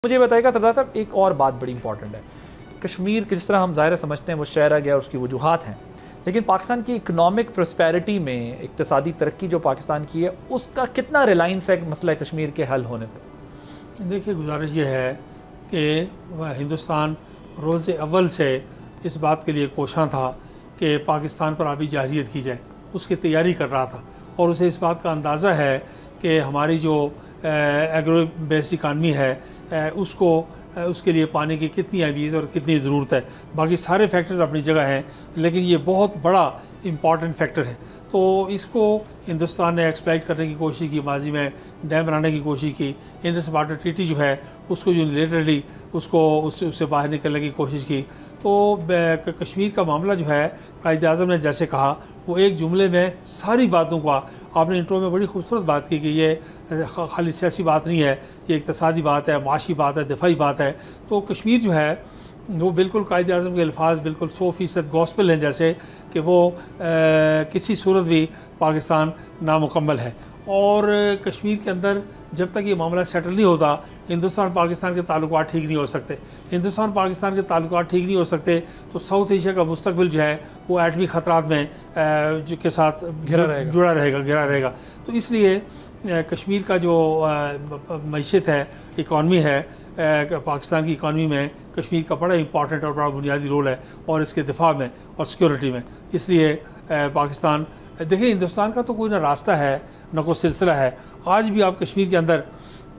मुझे बताइएगा सरदार साहब, एक और बात बड़ी इंपॉर्टेंट है। कश्मीर जिस तरह हम ज़ाहिर समझते हैं वो शहर आ गया और उसकी वजूहात हैं, लेकिन पाकिस्तान की इकनॉमिक प्रॉस्पेरिटी में, इक़्तिसादी तरक्की जो पाकिस्तान की है, उसका कितना रिलायंस है मसला कश्मीर के हल होने पर? देखिए, गुजारिश ये है कि हिंदुस्तान रोज़ अव्वल से इस बात के लिए कोशां था कि पाकिस्तान पर आबी जाहिरियत की जाए, उसकी तैयारी कर रहा था। और उसे इस बात का अंदाज़ा है कि हमारी जो एग्रो बेस्ड इकानमी है उसके लिए पानी की कितनी अहमियत और कितनी ज़रूरत है। बाकी सारे फैक्टर्स अपनी जगह हैं, लेकिन ये बहुत बड़ा इम्पॉर्टेंट फैक्टर है। तो इसको हिंदुस्तान ने एक्सप्लॉइट करने की कोशिश की, माजी में डैम बनाने की कोशिश की, इंडस वाटर ट्रीटी जो है उसको यूनिलेटरली उससे बाहर निकलने की कोशिश की। तो कश्मीर का मामला जो है, कायद-ए-आज़म ने जैसे कहा, वो एक जुमले में सारी बातों का, आपने इंट्रो में बड़ी खूबसूरत बात की कि ये खाली सियासी बात नहीं है, ये इक़्तिसादी बात है, माशी बात है, दिफाई बात है। तो कश्मीर जो है वो बिल्कुल कायद-ए-आज़म के अल्फाज बिल्कुल 100% गॉस्पेल हैं, जैसे कि वो किसी सूरत भी पाकिस्तान नामुकम्मल है। और कश्मीर के अंदर जब तक ये मामला सेटल नहीं होता, हिंदुस्तान पाकिस्तान के ताल्लुकात ठीक नहीं हो सकते। हिंदुस्तान पाकिस्तान के ताल्लुकात ठीक नहीं हो सकते तो साउथ एशिया का मुस्तकबिल जो है वो एटमी ख़तरात में के साथ जुड़ा रहेगा। तो इसलिए कश्मीर का जो मईशत है, इकॉनमी है, पाकिस्तान की इकॉनमी में कश्मीर का बड़ा इंपॉर्टेंट और बड़ा बुनियादी रोल है, और इसके दिफा में और सिक्योरिटी में। इसलिए पाकिस्तान, देखिए, हिंदुस्तान का तो कोई ना रास्ता है ना कोई सिलसिला है। आज भी आप कश्मीर के अंदर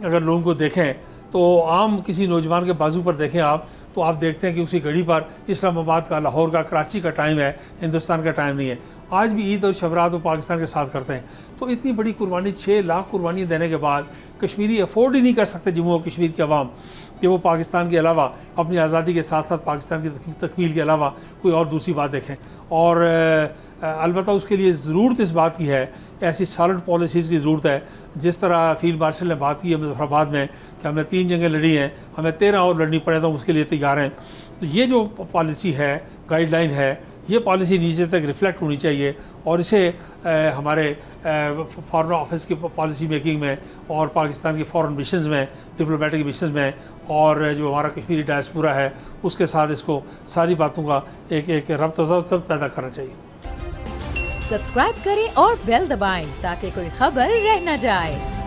अगर लोगों को देखें तो आम किसी नौजवान के बाजू पर देखें आप, तो आप देखते हैं कि उसी घड़ी पर इस्लामाबाद का, लाहौर का, कराची का टाइम है, हिंदुस्तान का टाइम नहीं है। आज भी ईद और शबरात वो पाकिस्तान के साथ करते हैं। तो इतनी बड़ी कुर्बानी, 6 लाख कुर्बानी देने के बाद कश्मीरी अफोर्ड ही नहीं कर सकते, जम्मू और कश्मीर के अवाम, कि वो पाकिस्तान के अलावा अपनी आज़ादी के साथ साथ पाकिस्तान की तकमील के अलावा कोई और दूसरी बात देखें। और अलबत्ता उसके लिए ज़रूरत इस बात की है, ऐसी सॉलिड पॉलिसीज़ की ज़रूरत है। जिस तरह फील्ड मार्शल ने बात की है मुज़फ़्फ़राबाद में कि हमने 3 जंगें लड़ी हैं, हमें 13 और लड़नी पड़े तो उसके लिए तैयार हैं। तो ये जो पॉलिसी है, गाइडलाइन है, ये पॉलिसी नीचे तक रिफ्लेक्ट होनी चाहिए, और इसे हमारे फॉरेन ऑफिस की पॉलिसी मेकिंग में और पाकिस्तान की फॉरेन मिशंस में, डिप्लोमेटिक मिशंस में, और जो हमारा कश्मीरी डायस्पोरा है उसके साथ इसको सारी बातों का एक रब्त पैदा करना चाहिए। सब्सक्राइब करें और बेल दबाएं ताकि कोई खबर रह न जाए।